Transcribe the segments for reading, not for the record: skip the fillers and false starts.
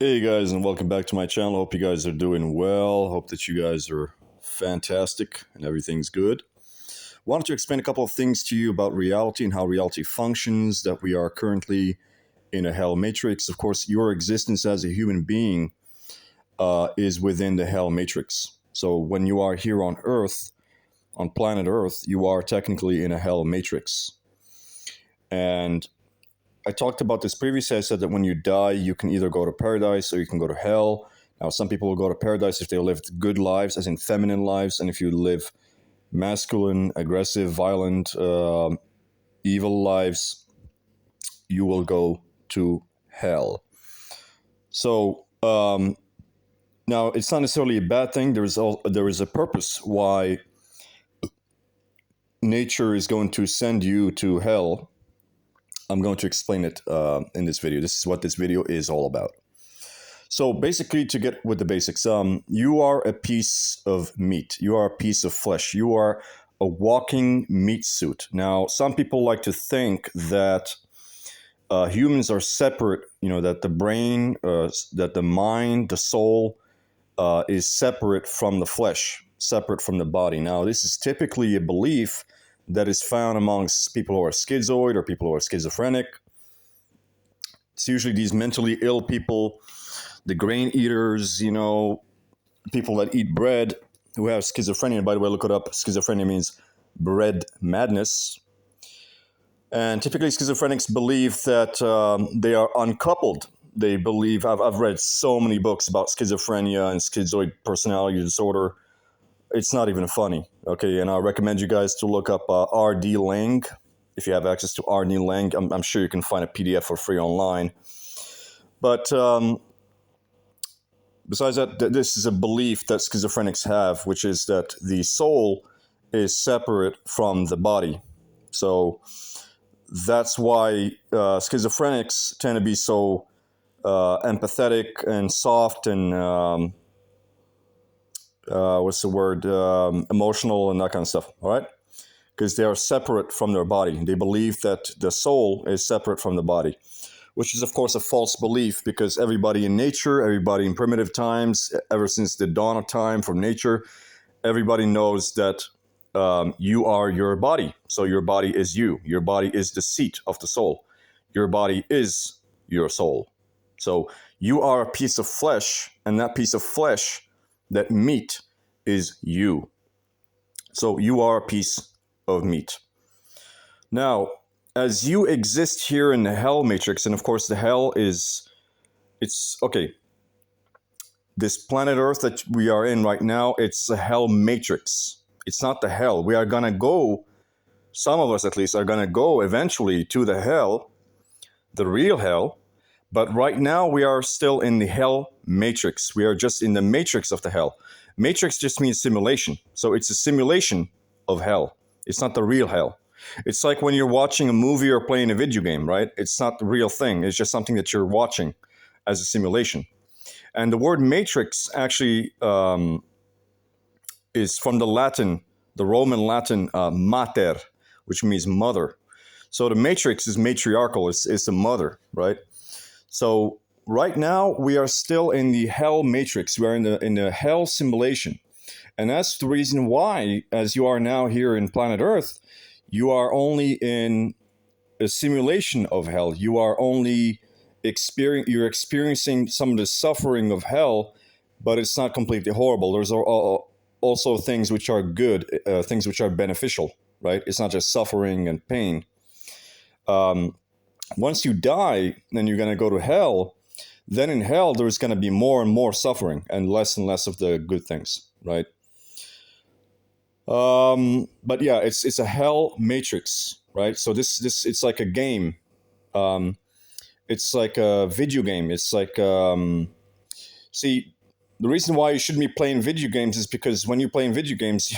Hey guys, and welcome back to my channel. Hope you guys are doing well. Hope that you guys are fantastic and everything's good. Wanted to explain a couple of things to you about reality and how reality functions, that we are currently in a hell matrix. Of course, your existence as a human being is within the hell matrix. So when you are here on Earth, on planet Earth, you are technically in a hell matrix. And I talked about this previously. I said that when you die, you can either go to paradise or you can go to hell. Now, some people will go to paradise if they lived good lives, as in feminine lives, and if you live masculine, aggressive, violent, evil lives, you will go to hell. So now it's not necessarily a bad thing. There is a purpose why nature is going to send you to hell. I'm going to explain it in this video. This is what this video is all about. So basically, to get with the basics, you are a piece of meat. You are a piece of flesh. You are a walking meat suit. Now, some people like to think that humans are separate, that the brain, that the mind, the soul is separate from the flesh, separate from the body. Now, this is typically a belief that is found amongst people who are schizoid or people who are schizophrenic. It's usually these mentally ill people, the grain eaters, people that eat bread who have schizophrenia. By the way, look it up. Schizophrenia means bread madness. And typically schizophrenics believe that they are uncoupled. They believe, I've read so many books about schizophrenia and schizoid personality disorder. It's not even funny, okay? And I recommend you guys to look up R.D. Laing. If you have access to R.D. Laing, I'm sure you can find a PDF for free online. But besides that, this is a belief that schizophrenics have, which is that the soul is separate from the body. So that's why schizophrenics tend to be so empathetic and soft and emotional and that kind of stuff, all right? Because they are separate from their body. They believe that the soul is separate from the body, which is, of course, a false belief, because everybody in nature, everybody in primitive times, ever since the dawn of time from nature, everybody knows that you are your body. So your body is you. Your body is the seat of the soul. Your body is your soul. So you are a piece of flesh, and that piece of flesh, that meat, is you. So you are a piece of meat. Now, as you exist here in the hell matrix, and of course the hell is, this planet Earth that we are in right now, it's a hell matrix. It's not the hell. We are going to go, some of us at least, are going to go eventually to the hell, the real hell. But right now we are still in the hell matrix. We are just in the matrix of the hell. Matrix just means simulation. So it's a simulation of hell. It's not the real hell. It's like when you're watching a movie or playing a video game, right? It's not the real thing. It's just something that you're watching as a simulation. And the word matrix actually is from the Latin, the Roman Latin mater, which means mother. So the matrix is matriarchal. It's the mother, right? So right now we are still in the hell matrix. We are in the hell simulation. And that's the reason why, as you are now here in planet Earth, you are only in a simulation of hell. You are only experiencing some of the suffering of hell, but it's not completely horrible. There's also things which are good, things which are beneficial, right? It's not just suffering and pain. Once you die, then you're going to go to hell. Then in hell, there's going to be more and more suffering and less of the good things, right? But yeah, it's a hell matrix, right? So this it's like a game. It's like a video game. It's like see, the reason why you shouldn't be playing video games is because when you're playing video games,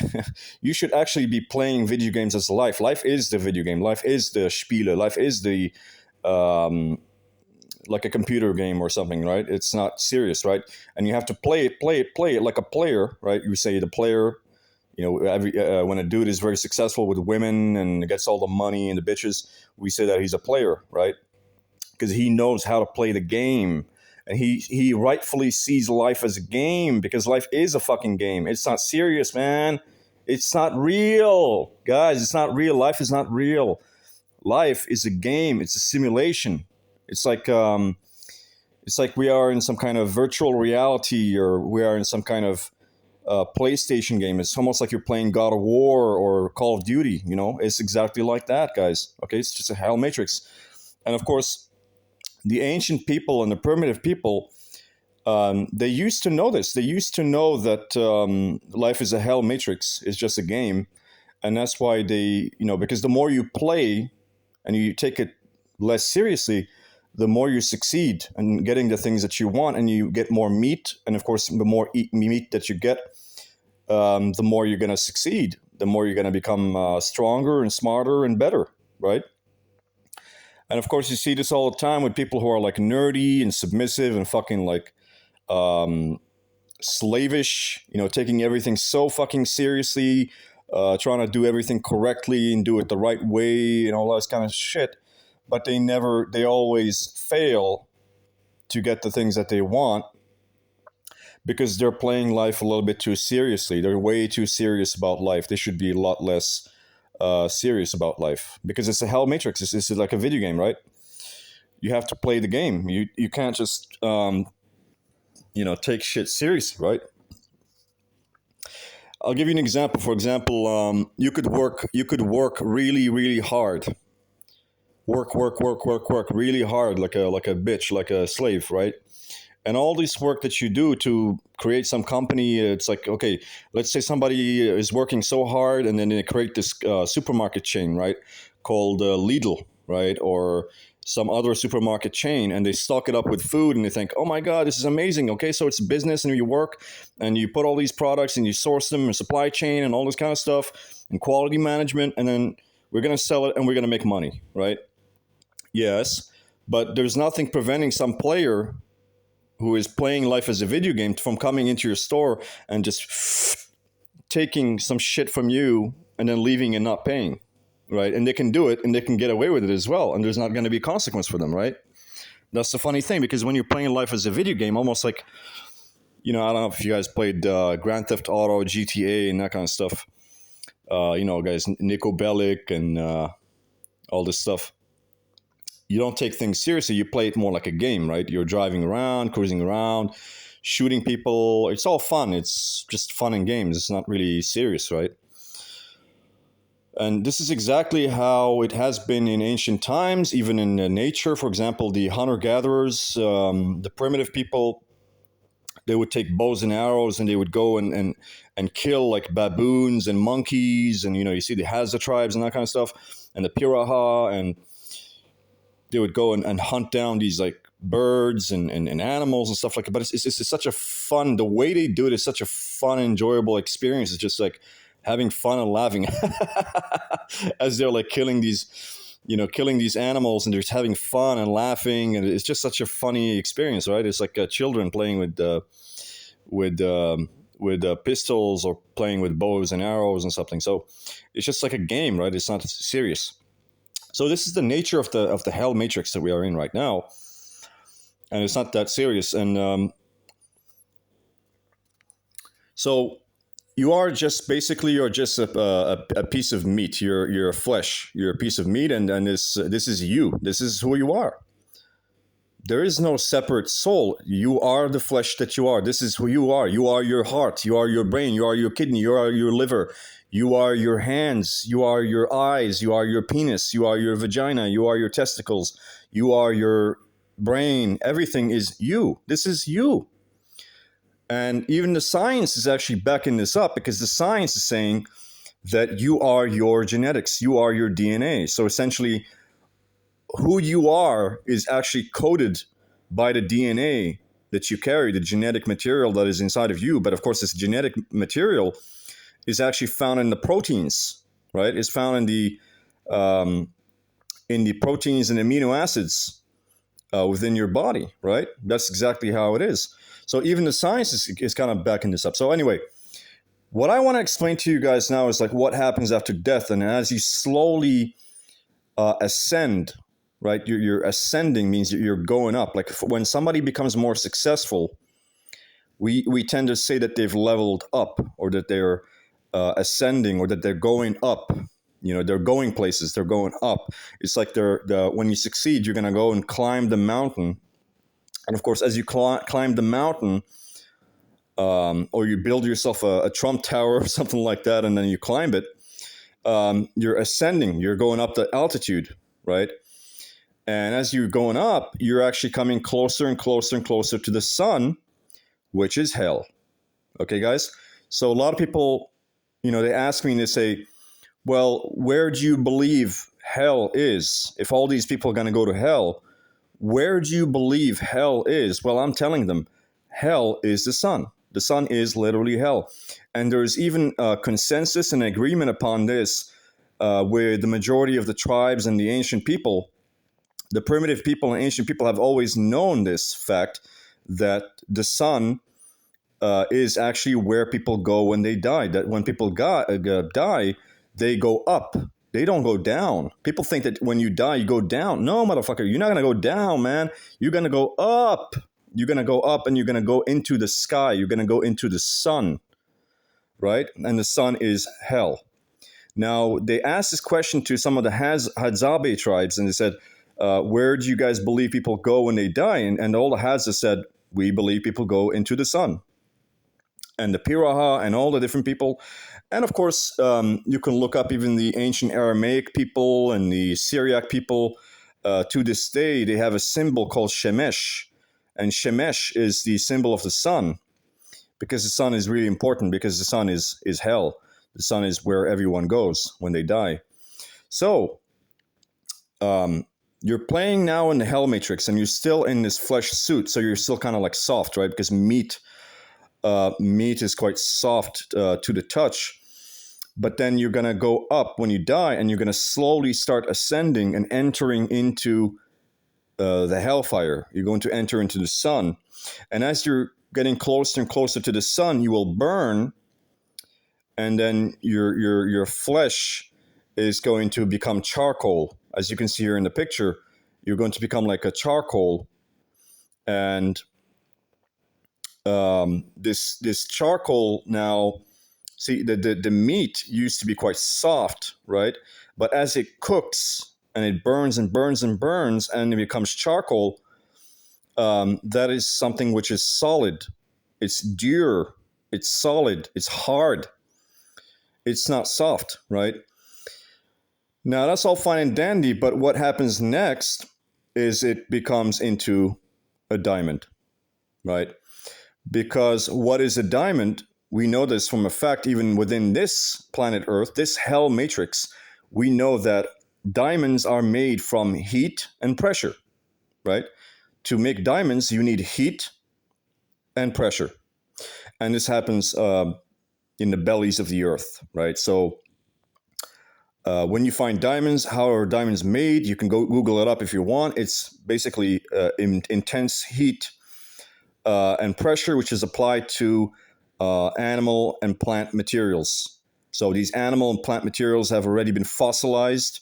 you should actually be playing video games as life. Life is the video game. Life is the Spiele. Life is the like a computer game or something, right? It's not serious, right? And you have to play it like a player, right? You say the player, when a dude is very successful with women and gets all the money and the bitches, we say that he's a player, right? Because he knows how to play the game And he rightfully sees life as a game, because life is a fucking game. It's not serious, man. It's not real, guys. It's not real. Life is not real. Life is a game. It's a simulation. It's like we are in some kind of virtual reality, or we are in some kind of PlayStation game. It's almost like you're playing God of War or Call of Duty. You know, it's exactly like that, guys. Okay, it's just a hell matrix. And of course, the ancient people and the primitive people, they used to know this. They used to know that life is a hell matrix. It's just a game. And that's why they, because the more you play and you take it less seriously, the more you succeed in getting the things that you want, and you get more meat. And of course, the more meat that you get, the more you're going to succeed. The more you're going to become stronger and smarter and better, right? And of course, you see this all the time with people who are like nerdy and submissive and fucking like slavish, taking everything so fucking seriously, trying to do everything correctly and do it the right way and all that kind of shit. But they always fail to get the things that they want, because they're playing life a little bit too seriously. They're way too serious about life. They should be a lot less serious about life, because it's a hell matrix. It's like a video game, right? You have to play the game. You can't just take shit seriously, right? I'll give you an example. For example, you could work really, really hard. Work really hard, like a bitch, like a slave, right? And all this work that you do to create some company, it's like, okay, let's say somebody is working so hard, and then they create this supermarket chain, right, called Lidl, right, or some other supermarket chain, and they stock it up with food, and they think, oh my God, this is amazing. Okay, so it's business, and you work, and you put all these products, and you source them, and supply chain, and all this kind of stuff, and quality management, and then we're going to sell it, and we're going to make money, right? Yes, but there's nothing preventing some player who is playing life as a video game from coming into your store and just taking some shit from you and then leaving and not paying, right? And they can do it, and they can get away with it as well, and there's not going to be a consequence for them, right? That's the funny thing, because when you're playing life as a video game, almost like, I don't know if you guys played Grand Theft Auto, GTA, and that kind of stuff. Guys, Nico Bellic and all this stuff. You don't take things seriously. You play it more like a game, right? You're driving around, cruising around, shooting people. It's all fun. It's just fun and games. It's not really serious, right? And this is exactly how it has been in ancient times, even in nature. For example, the hunter-gatherers, the primitive people, they would take bows and arrows, and they would go and kill like baboons and monkeys. And, you see the Hadza tribes and that kind of stuff, and the Piraha, and they would go and hunt down these like birds and animals and stuff like that. But it's such a fun, the way they do it is such a fun, enjoyable experience. It's just like having fun and laughing as they're like killing these animals, and they're just having fun and laughing. And it's just such a funny experience, right? It's like children playing with pistols, or playing with bows and arrows and something. So it's just like a game, right? It's not serious. So this is the nature of the hell matrix that we are in right now, and it's not that serious. And so you're just a piece of meat. You're a flesh. You're a piece of meat, and this is you. This is who you are. There is no separate soul. You are the flesh that you are. This is who you are. You are your heart. You are your brain. You are your kidney. You are your liver. You are your hands. You are your eyes. You are your penis. You are your vagina. You are your testicles. You are your brain. Everything is you. This is you. And even the science is actually backing this up, because the science is saying that you are your genetics. You are your DNA. So essentially, who you are is actually coded by the DNA that you carry, the genetic material that is inside of you. But of course, this genetic material is actually found in the proteins, right? It's found in the proteins and amino acids within your body, right? That's exactly how it is. So even the science is kind of backing this up. So anyway, what I want to explain to you guys now is like what happens after death. And as you slowly ascend right? You're ascending means you're going up. Like when somebody becomes more successful, we tend to say that they've leveled up, or that they're ascending, or that they're going up. They're going places. They're going up. It's like when you succeed, you're gonna go and climb the mountain, and of course, as you climb the mountain, or you build yourself a Trump Tower or something like that, and then you climb it, you're ascending. You're going up the altitude, right? And as you're going up, you're actually coming closer and closer and closer to the sun, which is hell. Okay, guys? So a lot of people, they ask me and they say, well, where do you believe hell is? If all these people are going to go to hell, where do you believe hell is? Well, I'm telling them, hell is the sun. The sun is literally hell. And there's even a consensus and agreement upon this where the majority of the tribes and the ancient people, the primitive people and ancient people, have always known this fact, that the sun is actually where people go when they die. That when people die, they go up. They don't go down. People think that when you die, you go down. No, motherfucker, you're not going to go down, man. You're going to go up. You're going to go up, and you're going to go into the sky. You're going to go into the sun, right? And the sun is hell. Now, they asked this question to some of the Hadzabe tribes, and they said, where do you guys believe people go when they die? And all the Hadza said, we believe people go into the sun. And the Piraha and all the different people. And of course, you can look up even the ancient Aramaic people and the Syriac people. To this day, they have a symbol called Shemesh. And Shemesh is the symbol of the sun, because the sun is really important, because the sun is hell. The sun is where everyone goes when they die. So, you're playing now in the Hell Matrix, and you're still in this flesh suit, so you're still kind of like soft, right? Because meat is quite soft to the touch. But then you're going to go up when you die, and you're going to slowly start ascending and entering into the hellfire. You're going to enter into the sun. And as you're getting closer and closer to the sun, you will burn, and then your flesh is going to become charcoal. As you can see here in the picture, you're going to become like a charcoal. And this charcoal now, see, the meat used to be quite soft, right? But as it cooks and it burns and burns and burns and it becomes charcoal, that is something which is solid. It's dure, it's solid, it's hard. It's not soft, right? Now, that's all fine and dandy, but what happens next is it becomes into a diamond, right? Because what is a diamond? We know this from a fact, even within this planet Earth, this hell matrix, we know that diamonds are made from heat and pressure, right? To make diamonds, you need heat and pressure. And this happens in the bellies of the earth, right? So when you find diamonds, how are diamonds made? You can go Google it up if you want. It's basically intense heat and pressure, which is applied to animal and plant materials. So these animal and plant materials have already been fossilized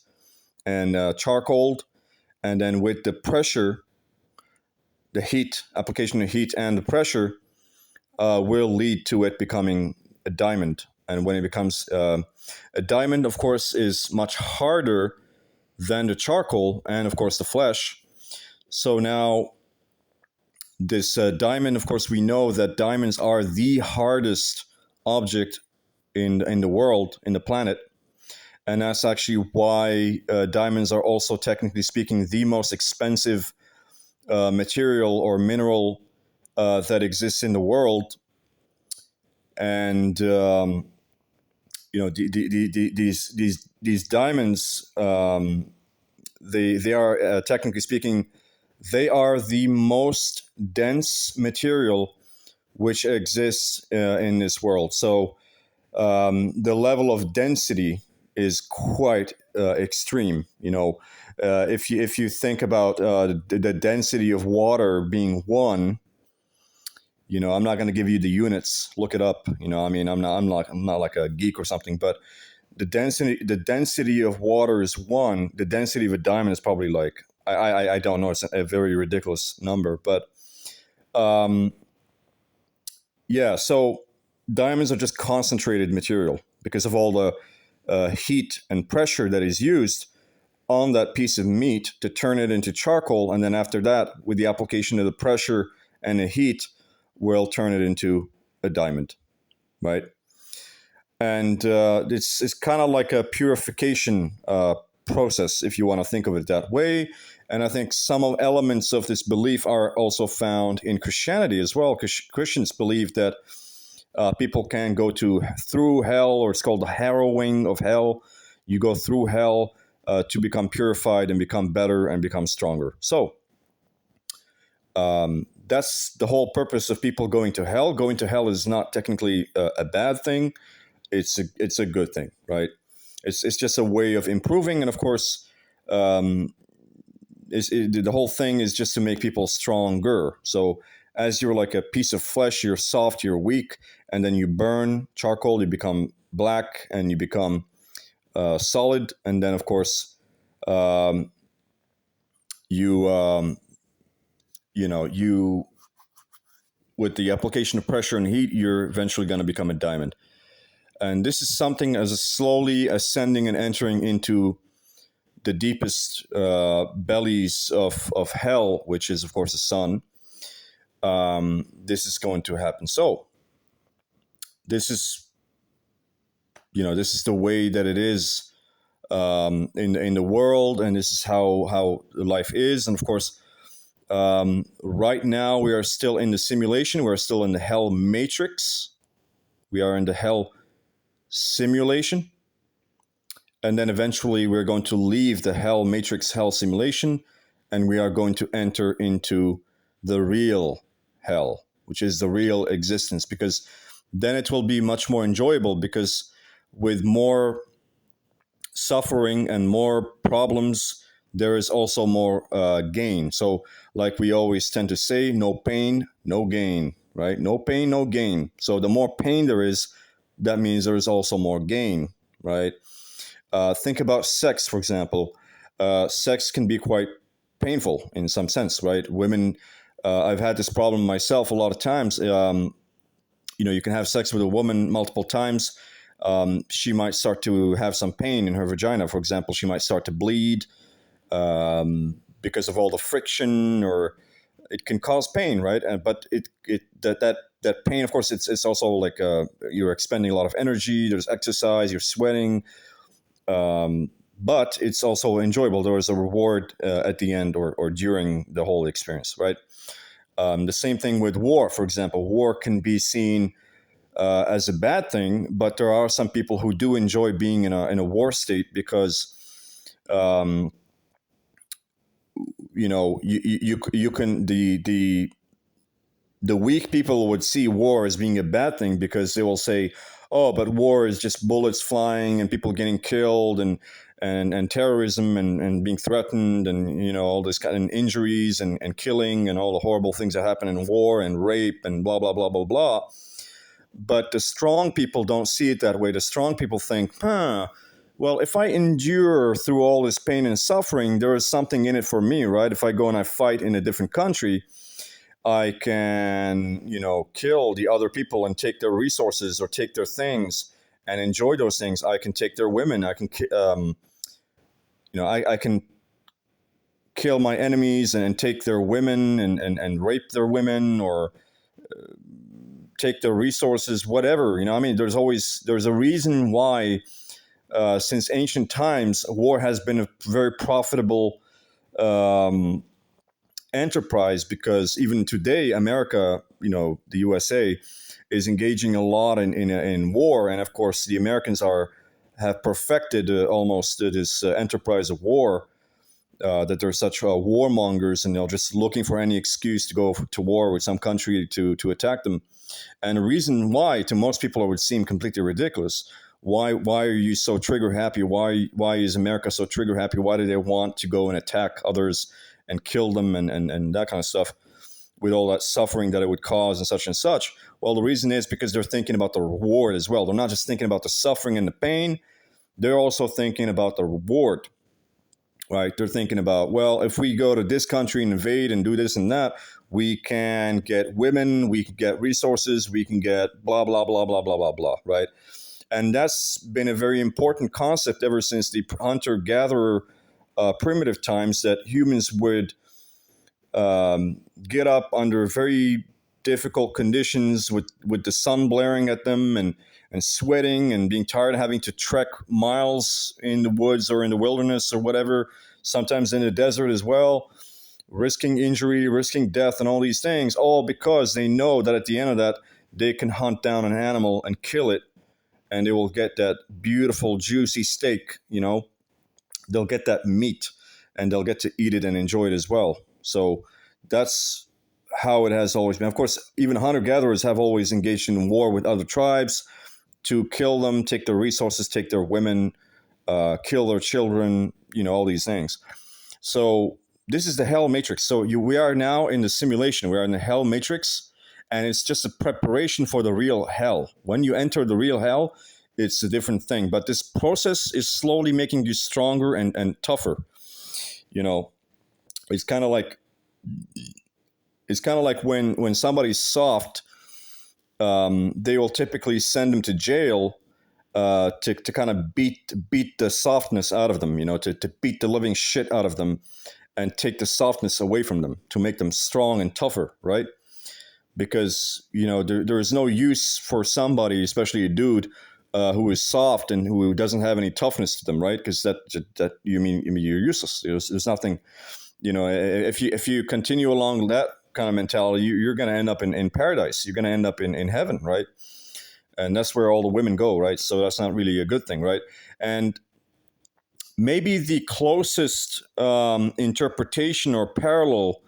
and charcoaled. And then with the pressure, the heat, application of heat and the pressure will lead to it becoming a diamond. And when it becomes a diamond, of course, is much harder than the charcoal and, of course, the flesh. So now this diamond, of course, we know that diamonds are the hardest object in the world, in the planet. And that's actually why diamonds are also, technically speaking, the most expensive material or mineral that exists in the world. And these diamonds, they are technically speaking, they are the most dense material which exists in this world. So the level of density is quite extreme. If you think about the density of water being 1. I'm not going to give you the units. Look it up. I'm not like a geek or something, but the density of water is 1. The density of a diamond is probably like, I don't know. It's a very ridiculous number, but um, yeah. So diamonds are just concentrated material because of all the heat and pressure that is used on that piece of meat to turn it into charcoal, and then after that, with the application of the pressure and the heat, we'll turn it into a diamond, right? And it's kind of like a purification process, if you want to think of it that way. And I think some of elements of this belief are also found in Christianity as well, because Christians believe that people can go to through hell, or it's called the harrowing of hell. You go through hell to become purified and become better and become stronger. So that's the whole purpose of people going to hell. Going to hell is not technically a bad thing. It's a good thing, right? It's just a way of improving, and of course, the whole thing is just to make people stronger. So as you're like a piece of flesh, you're soft, you're weak, and then you burn charcoal, you become black, and you become solid, and then of course, um, you you with the application of pressure and heat, you're eventually going to become a diamond. And this is something as a slowly ascending and entering into the deepest bellies of hell, which is of course the sun. This is going to happen. So this is this is the way that it is in the world, and this is how life is. And of course, right now we are still in the simulation. We are still in the hell matrix. We are in the hell simulation. And then eventually we're going to leave the hell matrix, hell simulation, and we are going to enter into the real hell, which is the real existence, because then it will be much more enjoyable, because with more suffering and more problems, there is also more gain. So like we always tend to say, no pain, no gain, right? No pain, no gain. So the more pain there is, that means there is also more gain, right? Think about sex, for example. Sex can be quite painful in some sense, right? Women, I've had this problem myself a lot of times. You can have sex with a woman multiple times. She might start to have some pain in her vagina, for example. She might start to bleed because of all the friction, or it can cause pain, right? But that pain, of course, it's also like you're expending a lot of energy. There's exercise, you're sweating. But it's also enjoyable. There is a reward at the end, or during the whole experience, right? The same thing with war, for example. War can be seen as a bad thing, but there are some people who do enjoy being in a war state, because you can the weak people would see war as being a bad thing, because they will say, oh, but war is just bullets flying and people getting killed, and terrorism, and being threatened, and all this kind of injuries, and killing, and all the horrible things that happen in war, and rape, and blah blah blah blah blah. But the strong people don't see it that way. The strong people think, well, if I endure through all this pain and suffering, there is something in it for me, right? If I go and I fight in a different country, I can, kill the other people and take their resources or take their things and enjoy those things. I can take their women. I can, I can kill my enemies and take their women, and rape their women, or take their resources, whatever. There's a reason why, since ancient times, war has been a very profitable enterprise, because even today, America, the USA, is engaging a lot in war, and of course the Americans have perfected almost this enterprise of war. That they're such warmongers, and they're just looking for any excuse to go to war with some country to attack them. And the reason why, to most people, it would seem completely ridiculous. Why are you so trigger happy? Why is America so trigger happy? Why do they want to go and attack others and kill them, and that kind of stuff, with all that suffering that it would cause, and such and such? Well, the reason is because they're thinking about the reward as well. They're not just thinking about the suffering and the pain. They're also thinking about the reward. right? They're thinking about, well, if we go to this country and invade and do this and that, we can get women, we can get resources, we can get blah, blah, blah, blah, blah, blah, blah, right? And that's been a very important concept ever since the hunter-gatherer primitive times, that humans would get up under very difficult conditions with the sun blaring at them, and sweating and being tired, having to trek miles in the woods or in the wilderness or whatever, sometimes in the desert as well, risking injury, risking death, and all these things, all because they know that at the end of that, they can hunt down an animal and kill it, and they will get that beautiful, juicy steak, they'll get that meat, and they'll get to eat it and enjoy it as well. So that's how it has always been. Of course, even hunter-gatherers have always engaged in war with other tribes to kill them, take their resources, take their women, kill their children, all these things. So this is the hell matrix. So we are now in the simulation. We are in the hell matrix, and it's just a preparation for the real hell. When you enter the real hell, it's a different thing. But this process is slowly making you stronger and tougher. It's kind of like when somebody's soft, they will typically send them to jail to kind of beat the softness out of them, to beat the living shit out of them and take the softness away from them, to make them strong and tougher, right? Because, there is no use for somebody, especially a dude, who is soft and who doesn't have any toughness to them, right? Because that you mean you're useless. There's nothing, if you continue along that kind of mentality, you're going to end up in paradise. You're going to end up in heaven, right? And that's where all the women go, right? So that's not really a good thing, right? And maybe the closest interpretation or parallel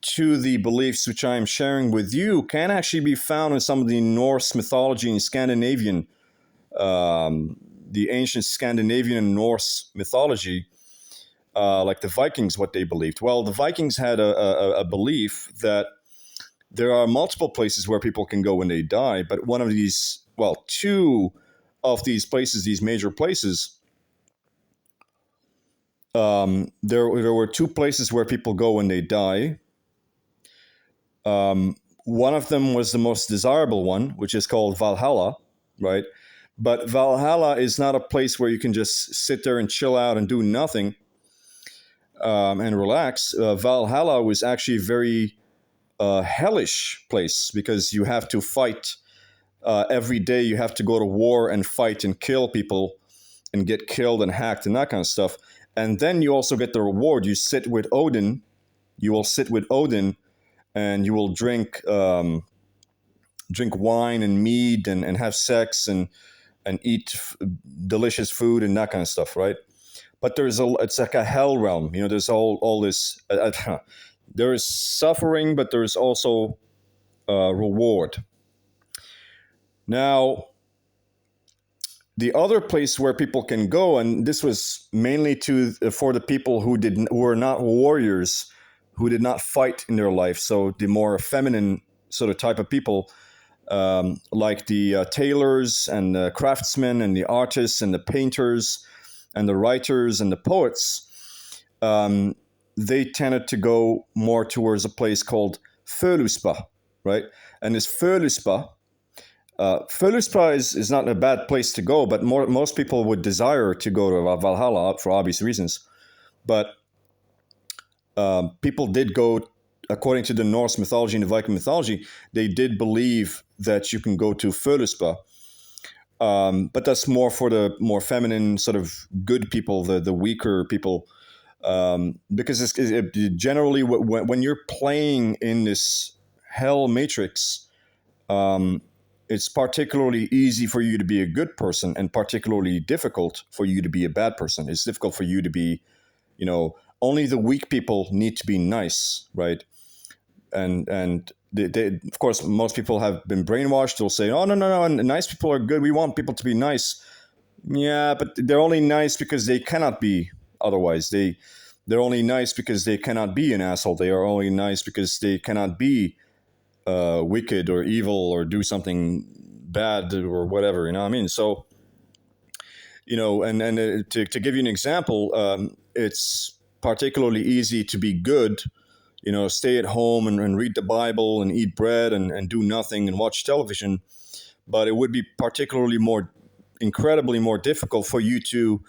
to the beliefs which I am sharing with you can actually be found in some of the Norse mythology and Scandinavian, the ancient Scandinavian and Norse mythology, like the Vikings, what they believed. Well, the Vikings had a belief that there are multiple places where people can go when they die, but two of these places, these major places, there were two places where people go when they die. One of them was the most desirable one, which is called Valhalla, right? But Valhalla is not a place where you can just sit there and chill out and do nothing and relax. Valhalla was actually a very hellish place, because you have to fight every day. You have to go to war and fight and kill people and get killed and hacked and that kind of stuff. And then you also get the reward. You sit with Odin. You will sit with Odin, and you will drink wine and mead and have sex and eat delicious food and that kind of stuff, right? But it's like a hell realm. There's all this. There is suffering, but there is also reward. Now, the other place where people can go, and this was mainly for the people who were not warriors, who did not fight in their life. So the more feminine sort of type of people, like the tailors and the craftsmen and the artists and the painters and the writers and the poets, they tended to go more towards a place called Völuspa, right? And this Völuspa is not a bad place to go, but most people would desire to go to Valhalla for obvious reasons. But people did go, according to the Norse mythology and the Viking mythology, they did believe that you can go to Völuspa. But that's more for the more feminine, sort of good people, the weaker people. Because generally, when you're playing in this hell matrix, it's particularly easy for you to be a good person and particularly difficult for you to be a bad person. It's difficult for you to be, only the weak people need to be nice, right? And they, of course, most people have been brainwashed. They'll say, oh, no, and nice people are good. We want people to be nice. Yeah, but they're only nice because they cannot be otherwise. They're only nice because they cannot be an asshole. They are only nice because they cannot be wicked or evil or do something bad or whatever. You know what I mean? So, and to give you an example, it's particularly easy to be good, stay at home and read the Bible and eat bread and do nothing and watch television. But it would be particularly incredibly more difficult for you to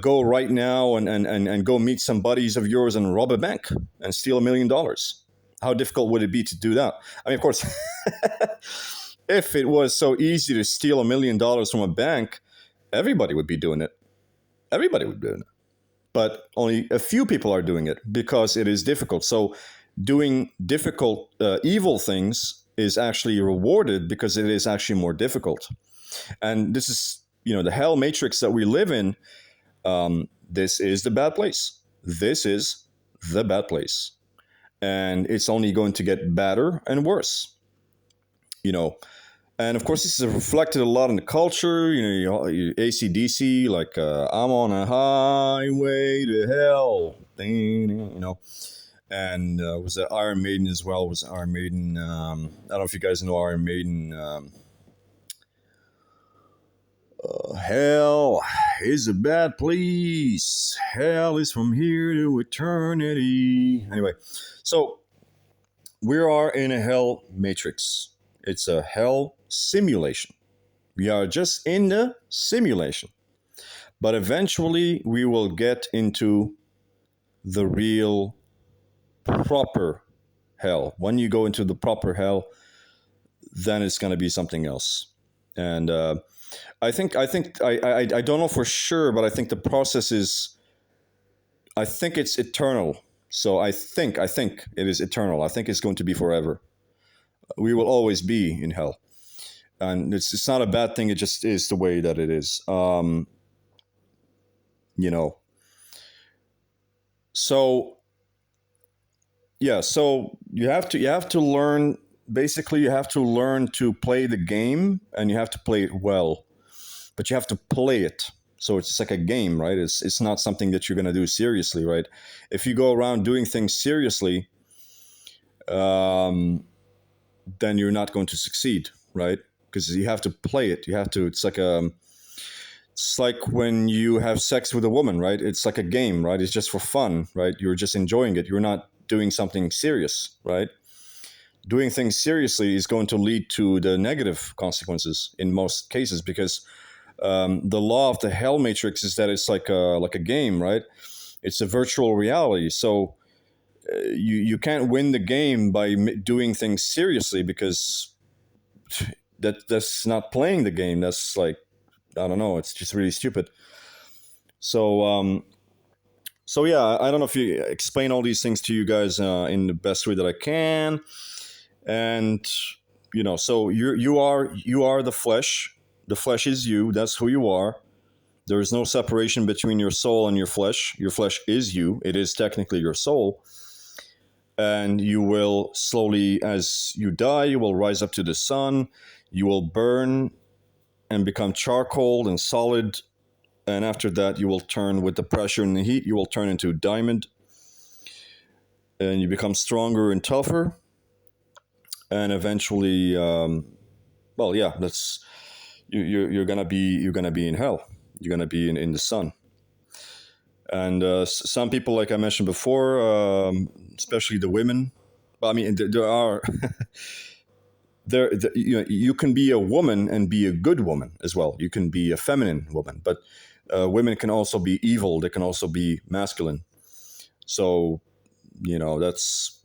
go right now and go meet some buddies of yours and rob a bank and steal $1 million. How difficult would it be to do that? I mean, of course, if it was so easy to steal $1 million from a bank, everybody would be doing it. Everybody would be doing it. But only a few people are doing it because it is difficult. So doing difficult, evil things is actually rewarded because it is actually more difficult. And this is, the hell matrix that we live in. This is the bad place. This is the bad place. And it's only going to get badder and worse. And of course, this is reflected a lot in the culture. AC/DC, like I'm on a highway to hell. And was that Iron Maiden as well? Was Iron Maiden? I don't know if you guys know Iron Maiden. Hell is a bad place. Hell is from here to eternity. Anyway, so we are in a hell matrix. It's a hell simulation. We are just in the simulation. But eventually we will get into the real proper hell. When you go into the proper hell, then it's going to be something else. And I don't know for sure, but I think the process is, I think it's eternal. So I think it is eternal. I think it's going to be forever. We will always be in hell. And it's not a bad thing. It just is the way that it is. So yeah, so you have to learn, basically you have to learn to play the game, and you have to play it well. But you have to play it. So it's like a game, right? It's not something that you're going to do seriously, right? If you go around doing things seriously, then you're not going to succeed, right? Because you have to play it. It's like when you have sex with a woman, right? It's like a game, right? It's just for fun, right? You're just enjoying it. You're not doing something serious, right? Doing things seriously is going to lead to the negative consequences in most cases, because the law of the hell matrix is that it's like a game, right? It's a virtual reality. So you can't win the game by doing things seriously, because that's not playing the game. That's like, I don't know. It's just really stupid. So yeah, I don't know if you explain all these things to you guys in the best way that I can. And so you are the flesh. The flesh is you. That's who you are. There is no separation between your soul and your flesh. Your flesh is you. It is technically your soul. And you will slowly, as you die, you will rise up to the sun. You will burn and become charcoal and solid. And after that, you will turn, with the pressure and the heat, you will turn into diamond. And you become stronger and tougher. And eventually, that's... You're gonna be in hell. You're gonna be in the sun. And some people, like I mentioned before, especially the women. Well, I mean, there are you can be a woman and be a good woman as well. You can be a feminine woman, but women can also be evil. They can also be masculine. So that's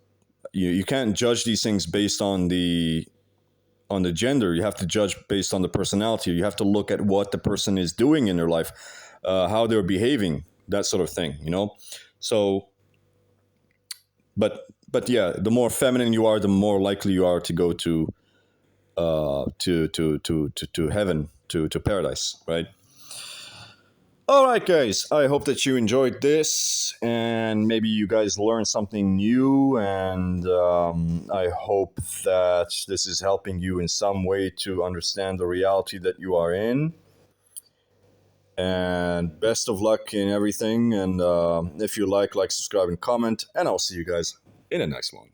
you can't judge these things based on the gender. You have to judge based on the personality. You have to look at what the person is doing in their life, how they're behaving, that sort of thing, So, but yeah, the more feminine you are, the more likely you are to go to heaven, to paradise, right? All right, guys, I hope that you enjoyed this, and maybe you guys learned something new, and I hope that this is helping you in some way to understand the reality that you are in. And best of luck in everything, and if you like, subscribe, and comment, and I'll see you guys in the next one.